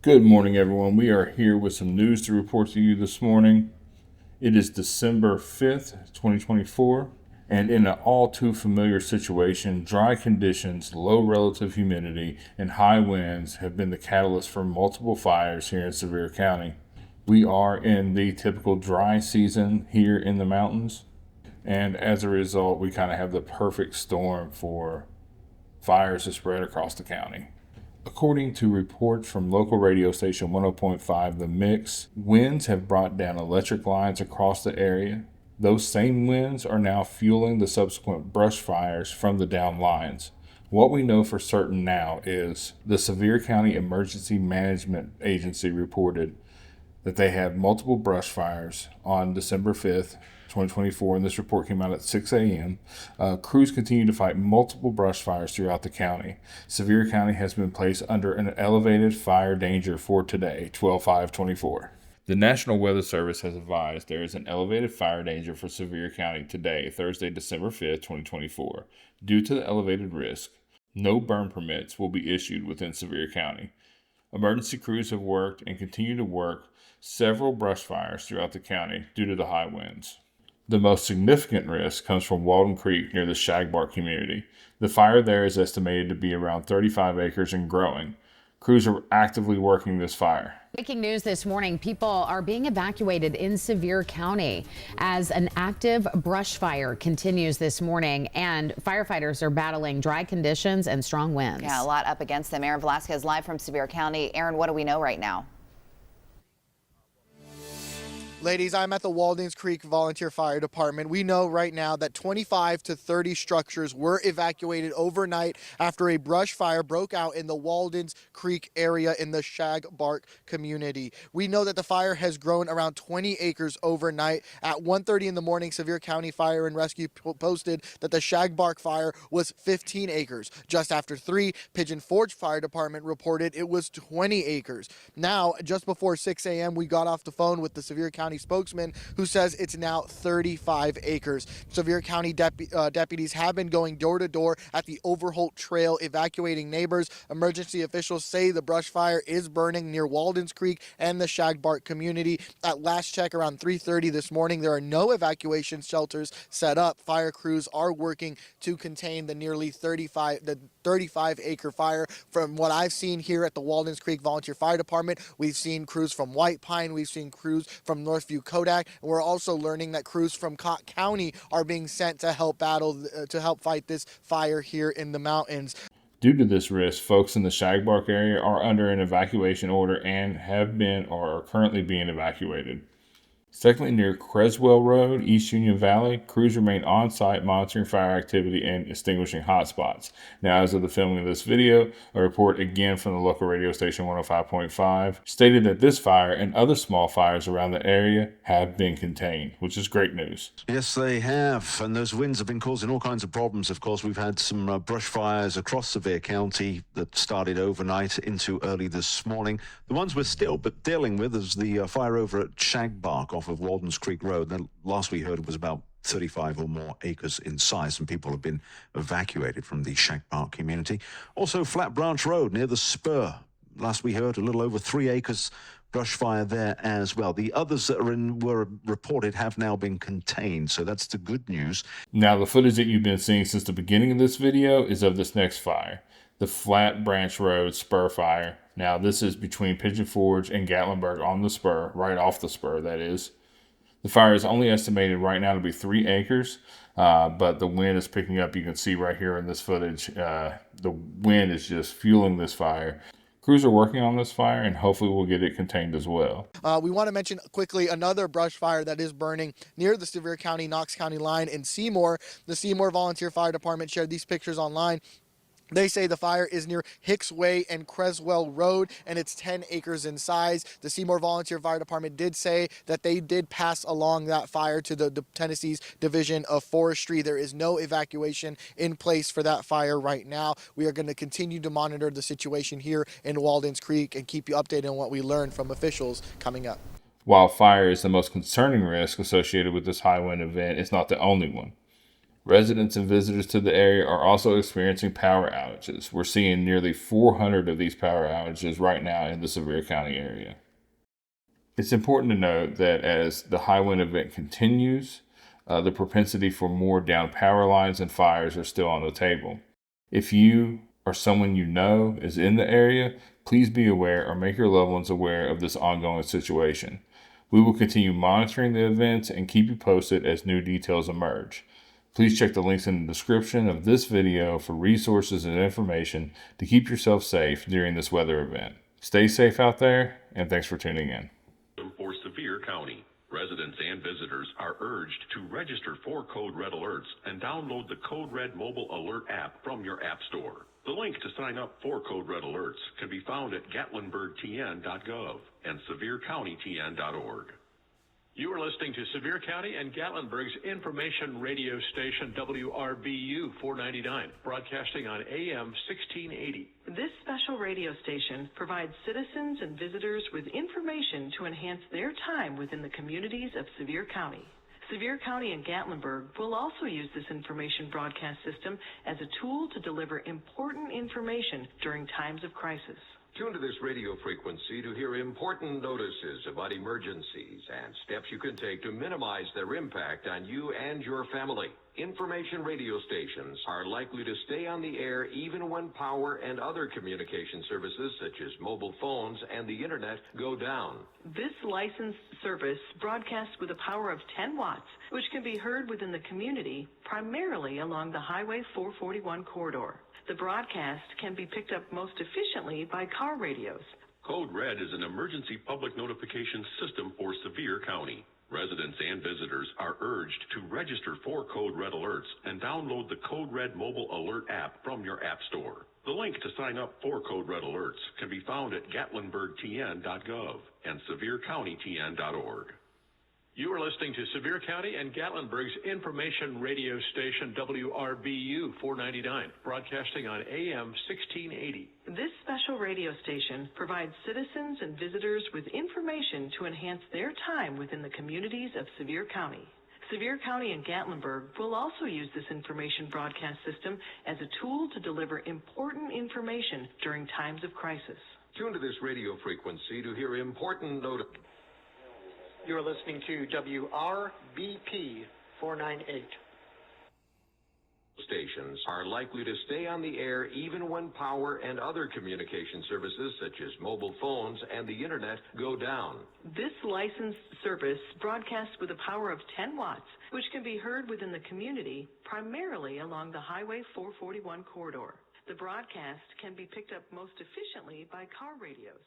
Good morning, everyone. We are here with some news to report to you this morning. It is December 5th, 2024, and in an all too familiar situation, dry conditions, low relative humidity, and high winds have been the catalyst for multiple fires here in Sevier County. We are in the typical dry season here in the mountains, and as a result, we kind of have the perfect storm for fires to spread across the county. According to reports from local radio station 10.5 The Mix, winds have brought down electric lines across the area. Those same winds are now fueling the subsequent brush fires from the down lines. What we know for certain now is the Sevier County Emergency Management Agency reported that they had multiple brush fires on December 5th, 2024, and this report came out at 6 a.m. Crews continue to fight multiple brush fires throughout the county. Sevier County has been placed under an elevated fire danger for today, 12/5/24. The National Weather Service has advised there is an elevated fire danger for Sevier County today, Thursday, December 5th, 2024. Due to the elevated risk, no burn permits will be issued within Sevier County. Emergency crews have worked and continue to work several brush fires throughout the county due to the high winds. The most significant risk comes from Walden Creek near the Shagbark community. The fire there is estimated to be around 35 acres and growing. Crews are actively working this fire. Breaking news this morning, people are being evacuated in Sevier County as an active brush fire continues this morning, and firefighters are battling dry conditions and strong winds. Yeah, a lot up against them. Aaron Velasquez live from Sevier County. Aaron, what do we know right now? Ladies, I'm at the Walden's Creek Volunteer Fire Department. We know right now that 25 to 30 structures were evacuated overnight after a brush fire broke out in the Walden's Creek area in the Shagbark community. We know that the fire has grown around 20 acres overnight. At 1:30 in the morning, Sevier County Fire and Rescue posted that the Shagbark fire was 15 acres. Just after 3, Pigeon Forge Fire Department reported it was 20 acres. Now, just before 6 a.m., we got off the phone with the Sevier County spokesman who says it's now 35 acres. Sevier County deputies have been going door to door at the Overholt Trail evacuating neighbors. Emergency officials say the brush fire is burning near Walden's Creek and the Shagbark community. At last check around 3:30 this morning, there are no evacuation shelters set up. Fire crews are working to contain the nearly 35 acre fire. From what I've seen here at the Walden's Creek Volunteer Fire Department, we've seen crews from White Pine, we've seen crews from Northview Kodak, and we're also learning that crews from Cott County are being sent to help fight this fire here in the mountains. Due to this risk, folks in the Shagbark area are under an evacuation order and have been or are currently being evacuated. Secondly, near Creswell Road, East Union Valley, crews remain on site monitoring fire activity and extinguishing hotspots. Now, as of the filming of this video, a report again from the local radio station 105.5 stated that this fire and other small fires around the area have been contained, which is great news. Yes, they have, and those winds have been causing all kinds of problems. Of course, we've had some brush fires across Sevier County that started overnight into early this morning. The ones we're still dealing with is the fire over at Shagbark off of Walden's Creek Road. The last we heard it was about 35 or more acres in size, and people have been evacuated from the Shagbark community. Also, Flat Branch Road near the spur. Last we heard, a little over 3 acres brush fire there as well. The others that were reported have now been contained, so that's the good news. Now, the footage that you've been seeing since the beginning of this video is of this next fire, the Flat Branch Road spur fire. Now, this is between Pigeon Forge and Gatlinburg on the spur, right off the spur, that is. The fire is only estimated right now to be 3 acres, but the wind is picking up. You can see right here in this footage, the wind is just fueling this fire. Crews are working on this fire, and hopefully we'll get it contained as well. We want to mention quickly another brush fire that is burning near the Sevier County, Knox County line in Seymour. The Seymour Volunteer Fire Department shared these pictures online. They say the fire is near Hicks Way and Creswell Road, and it's 10 acres in size. The Seymour Volunteer Fire Department did say that they did pass along that fire to the Tennessee's Division of Forestry. There is no evacuation in place for that fire right now. We are going to continue to monitor the situation here in Walden's Creek and keep you updated on what we learn from officials coming up. While fire is the most concerning risk associated with this high wind event, it's not the only one. Residents and visitors to the area are also experiencing power outages. We're seeing nearly 400 of these power outages right now in the Sevier County area. It's important to note that as the high wind event continues, the propensity for more down power lines and fires are still on the table. If you or someone you know is in the area, please be aware or make your loved ones aware of this ongoing situation. We will continue monitoring the events and keep you posted as new details emerge. Please check the links in the description of this video for resources and information to keep yourself safe during this weather event. Stay safe out there, and thanks for tuning in. For Sevier County, residents and visitors are urged to register for Code Red Alerts and download the Code Red mobile alert app from your app store. The link to sign up for Code Red Alerts can be found at gatlinburgtn.gov and seviercountytn.org. You are listening to Sevier County and Gatlinburg's information radio station WRBU 499, broadcasting on AM 1680. This special radio station provides citizens and visitors with information to enhance their time within the communities of Sevier County. Sevier County and Gatlinburg will also use this information broadcast system as a tool to deliver important information during times of crisis. Tune to this radio frequency to hear important notices about emergencies and steps you can take to minimize their impact on you and your family. Information radio stations are likely to stay on the air even when power and other communication services such as mobile phones and the internet go down. This licensed service broadcasts with a power of 10 watts, which can be heard within the community, primarily along the Highway 441 corridor. The broadcast can be picked up most efficiently by car radios. Code Red is an emergency public notification system for Sevier County. Residents and visitors are urged to register for Code Red Alerts and download the Code Red mobile alert app from your app store. The link to sign up for Code Red Alerts can be found at gatlinburgtn.gov and seviercountytn.org. You are listening to Sevier County and Gatlinburg's information radio station WRBU 499, broadcasting on AM 1680. This special radio station provides citizens and visitors with information to enhance their time within the communities of Sevier County. Sevier County and Gatlinburg will also use this information broadcast system as a tool to deliver important information during times of crisis. Tune to this radio frequency to hear important notices. You're listening to WRBP 498. Stations are likely to stay on the air even when power and other communication services such as mobile phones and the internet go down. This licensed service broadcasts with a power of 10 watts, which can be heard within the community, primarily along the Highway 441 corridor. The broadcast can be picked up most efficiently by car radios.